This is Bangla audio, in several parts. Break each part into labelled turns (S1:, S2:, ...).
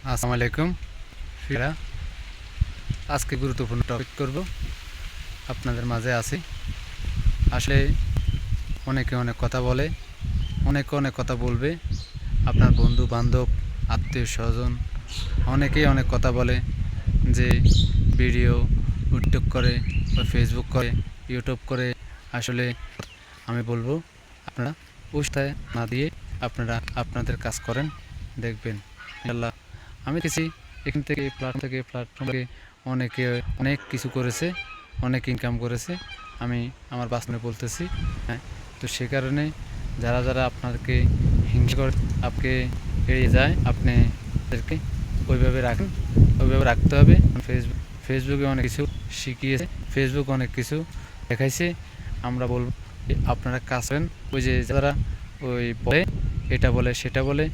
S1: আসসালামু আলাইকুম ফিরা। আজকে গুরুত্বপূর্ণ টপিক করব, আপনাদের মাঝে আছি। আসলে অনেকে অনেক কথা বলে, অনেকে অনেক কথা বলবে। আপনার বন্ধু বান্ধব, আত্মীয় স্বজন অনেকেই অনেক কথা বলে যে ভিডিও টিকটক করে বা ফেসবুক করে, ইউটিউব করে। আসলে আমি বলবো আপনারা উৎসাহ না দিয়ে আপনারা আপনাদের কাজ করেন, দেখবেন ইনশাআল্লাহ। আমি দেখেছি এখান থেকে প্ল্যাটফর্ম থেকে অনেকে অনেক কিছু করেছে, অনেক ইনকাম করেছে। আমি আমার বাস্তবে বলতেছি। হ্যাঁ, তো সে কারণে যারা যারা আপনাকে হিংসা করে, আপনাকে এড়িয়ে যায়, আপনি তাদেরকে ওইভাবে রাখেন, ওইভাবে রাখতে হবে। ফেসবুকে অনেক কিছু শিখিয়েছে, ফেসবুক অনেক কিছু দেখাইছে। আমরা বলবো আপনারা কাজ করেন। ওই যে যারা ওই বলে, এটা বলে সেটা বলে,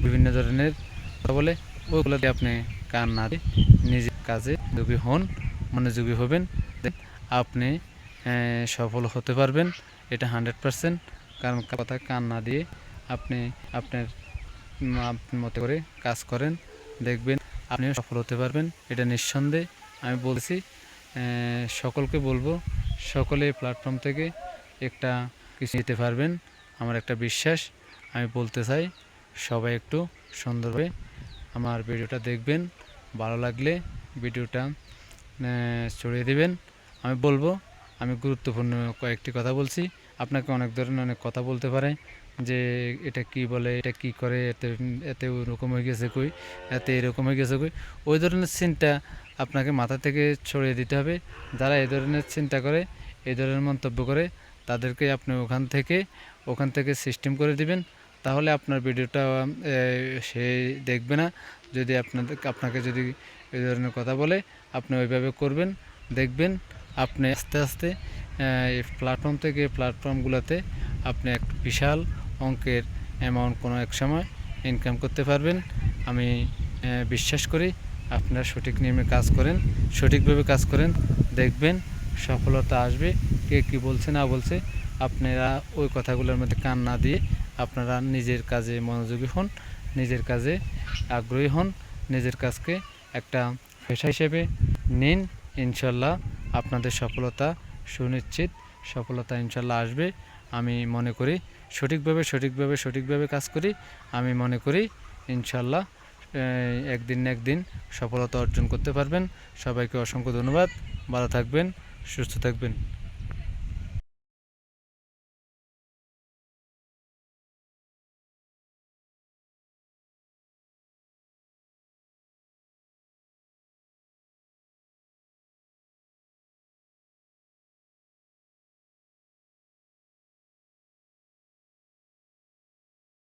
S1: বিভিন্ন ধরনের কথা বলে, ওগুলোতে আপনি কান না দিয়ে নিজের কাজে যোগী হন, মনোযোগী হবেন, আপনি সফল হতে পারবেন। এটা 100%। কারণ কথা কান না দিয়ে আপনি আপনার মতো করে কাজ করেন, দেখবেন আপনিও সফল হতে পারবেন। এটা নিঃসন্দেহে আমি বলছি। সকলকে বলবো, সকলে প্ল্যাটফর্ম থেকে একটা কিছু নিতে পারবেন, আমার একটা বিশ্বাস। আমি বলতে চাই সবাই একটু সুন্দরভাবে আমার ভিডিওটা দেখবেন। ভালো লাগলে ভিডিওটা ছড়িয়ে দেবেন। আমি বলবো, আমি গুরুত্বপূর্ণ কয়েকটি কথা বলছি। আপনাকে অনেক ধরনের অনেক কথা বলতে পারে যে এটা কি বলে, এটা কি করে, এতে এতে ওরকম হয়ে গেছে কই, এতে এরকম হয়ে গেছে কই। ওই ধরনের চিন্তা আপনাকে মাথা থেকে ছড়িয়ে দিতে হবে। যারা এই ধরনের চিন্তা করে, এই ধরনের মন্তব্য করে, তাদেরকে আপনি ওখান থেকে সিস্টেম করে দিবেন। তাহলে আপনার ভিডিওটা সে দেখবে না। যদি আপনাকে যদি এই ধরনের কথা বলে, আপনি ওইভাবে করবেন, দেখবেন আপনি আস্তে আস্তে এই প্ল্যাটফর্ম থেকে প্ল্যাটফর্মগুলোতে আপনি এক বিশাল অঙ্কের অ্যামাউন্ট কোনো এক সময় ইনকাম করতে পারবেন। আমি বিশ্বাস করি আপনারা সঠিক নিয়মে কাজ করেন, সঠিকভাবে কাজ করেন, দেখবেন সফলতা আসবে। কে কী বলছে না বলছে, আপনারা ওই কথাগুলোর মধ্যে কান না দিয়ে আপনারা নিজের কাজে মনোযোগী হন, নিজের কাজে আগ্রহী হন, নিজের কাজকে একটা পেশা হিসেবে নিন। ইনশাল্লাহ আপনাদের সফলতা সুনিশ্চিত, সফলতা ইনশাল্লাহ আসবে। আমি মনে করি সঠিকভাবে কাজ করি। আমি মনে করি ইনশাল্লাহ একদিন না একদিন সফলতা অর্জন করতে পারবেন। সবাইকে অসংখ্য ধন্যবাদ। ভালো থাকবেন, সুস্থ থাকবেন।